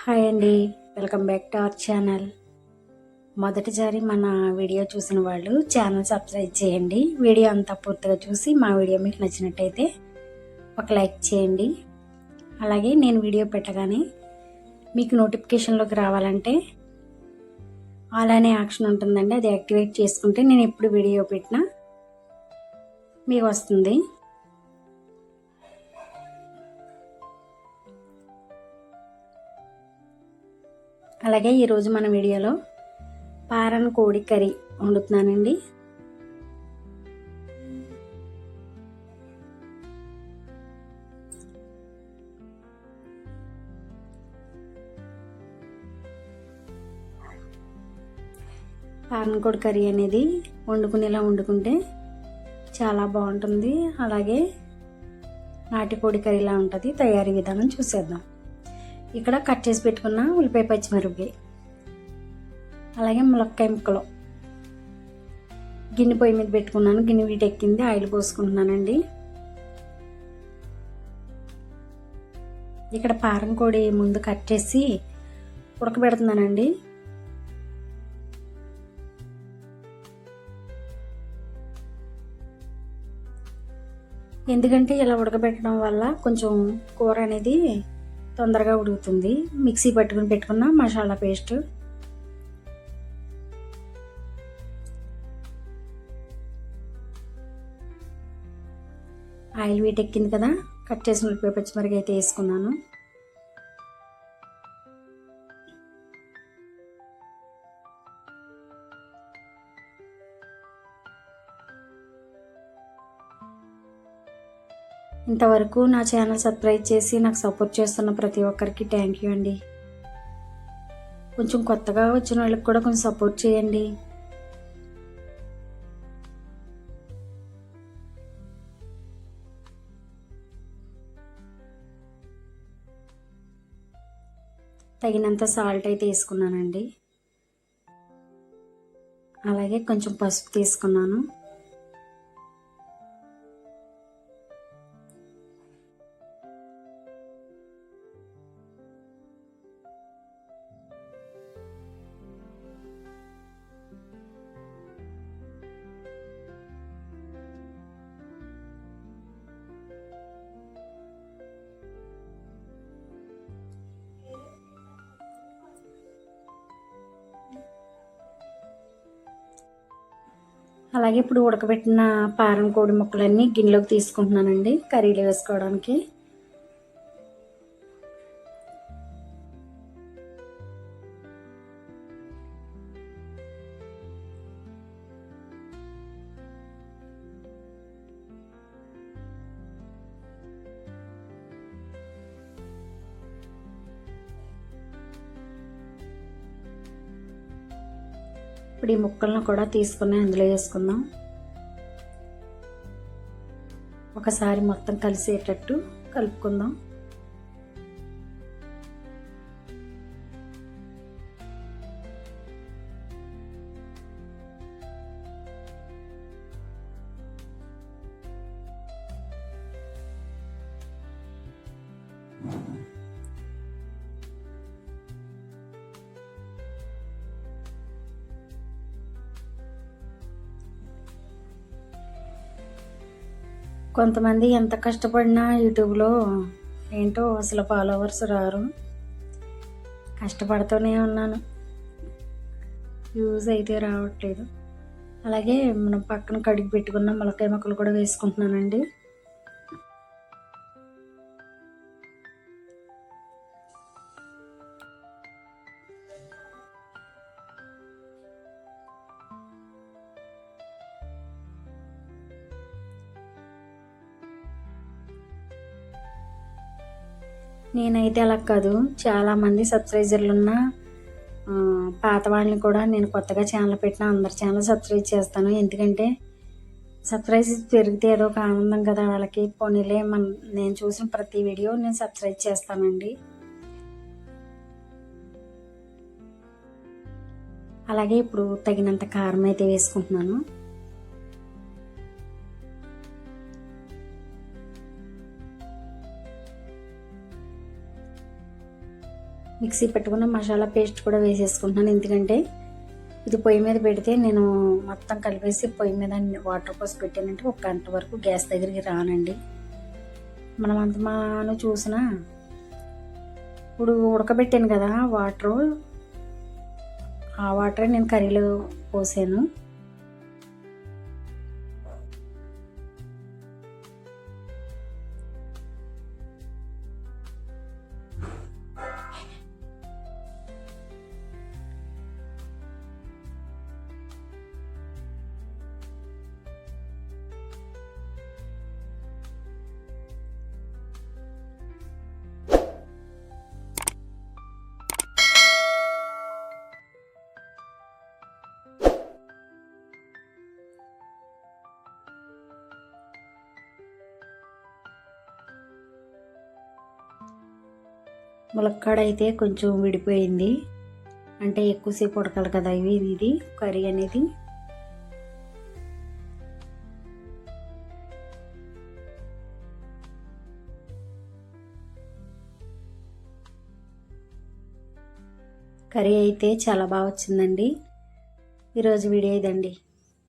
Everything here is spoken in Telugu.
హాయ్ అండి, welcome back to our channel. మొదటిసారి మన వీడియో చూసిన వాళ్ళు ఛానల్ సబ్స్క్రైబ్ చేయండి. వీడియో అంతా పూర్తిగా చూసి మా వీడియో మీకు నచ్చినట్టయితే ఒక లైక్ చేయండి. అలాగే నేను వీడియో పెట్టగానే మీకు నోటిఫికేషన్లోకి రావాలంటే ఆల్ అనే ఆప్షన్ ఉంటుందండి, అది యాక్టివేట్ చేసుకుంటే నేను ఎప్పుడు వీడియో పెట్టినా మీకు వస్తుంది. అలాగే ఈరోజు మన వీడియోలో పారన్ కోడి కర్రీ వండుతున్నానండి. పారన్ కోడి కర్రీ అనేది వండుకునేలా వండుకుంటే చాలా బాగుంటుంది. అలాగే నాటుకోడి కర్రీలా ఉంటుంది. తయారీ విధానం చూసేద్దాం. ఇక్కడ కట్ చేసి పెట్టుకున్న ఉల్లిపాయ పచ్చిమిరపకాయ, అలాగే ములక్కాయ ముక్కలు గిన్నె పొయ్యి మీద పెట్టుకున్నాను. గిన్నె వీటెక్కింది, ఆయిల్ పోసుకుంటున్నానండి. ఇక్కడ పారం కోడి ముందు కట్ చేసి ఉడకబెడుతున్నానండి. ఎందుకంటే ఇలా ఉడకబెట్టడం వల్ల కొంచెం కూర అనేది తొందరగా ఉడుకుతుంది. మిక్సీ పట్టుకుని పెట్టుకున్న మసాలా పేస్ట్, ఆయిల్ వీటెక్కింది కదా, కట్ చేసిన ఉల్లిపాయ పచ్చిమిరపకాయ అయితే వేసుకున్నాను. ఇంతవరకు నా ఛానల్ సబ్స్క్రైబ్ చేసి నాకు సపోర్ట్ చేస్తున్న ప్రతి ఒక్కరికి థ్యాంక్ యూ అండి. కొంచెం కొత్తగా వచ్చిన వాళ్ళకి కూడా కొంచెం సపోర్ట్ చేయండి. తగినంత సాల్ట్ అయితే వేసుకున్నానండి. అలాగే కొంచెం పసుపు తీసుకున్నాను. అలాగే ఇప్పుడు ఉడకబెట్టిన పారం కోడి ముక్కలన్నీ గిన్నెలోకి తీసుకుంటున్నానండి కర్రీలో వేసుకోవడానికి. ఇప్పుడు ఈ ముక్కలను కూడా తీసుకుని అందులో వేసుకుందాం. ఒకసారి మొత్తం కలిసేటట్టు కలుపుకుందాం. కొంతమంది ఎంత కష్టపడినా యూట్యూబ్లో ఏంటో అసలు ఫాలోవర్స్ రారు. కష్టపడుతూనే ఉన్నాను, వ్యూస్ అయితే రావట్లేదు. అలాగే మనం పక్కన కడిగి పెట్టుకున్న ములక్కాయ ముక్కలు కూడా వేసుకుంటున్నానండి. నేనైతే అలా కాదు, చాలామంది సబ్స్క్రైబర్లు ఉన్న పాత వాళ్ళని కూడా నేను కొత్తగా ఛానల్ పెట్టిన అందరి ఛానల్ సబ్స్క్రైబ్ చేస్తాను. ఎందుకంటే సబ్స్క్రైబ్ పెరిగితే ఏదో ఒక ఆనందం కదా వాళ్ళకి. పోనీలే నేను చూసిన ప్రతి వీడియో నేను సబ్స్క్రైబ్ చేస్తానండి. అలాగే ఇప్పుడు తగినంత కారం అయితే వేసుకుంటున్నాను. మిక్సీ పెట్టుకున్న మసాలా పేస్ట్ కూడా వేసేసుకుంటున్నాను. ఎందుకంటే ఇది పొయ్యి మీద పెడితే నేను మొత్తం కలిపేసి పొయ్యి మీద వాటర్ పోసి పెట్టానంటే ఒక గంట వరకు గ్యాస్ దగ్గరికి రానండి. మనం అంతమాను చూసినా ఇప్పుడు ఉడకబెట్టాను కదా వాటరు, ఆ వాటరే నేను కర్రీలో పోసాను. ములక్కాడ అయితే కొంచెం విడిపోయింది, అంటే ఎక్కువసేపు ఉడకాలి కదా ఇది కర్రీ అనేది. కర్రీ అయితే చాలా బాగా వచ్చిందండి. ఈరోజు వీడియో ఇదండి.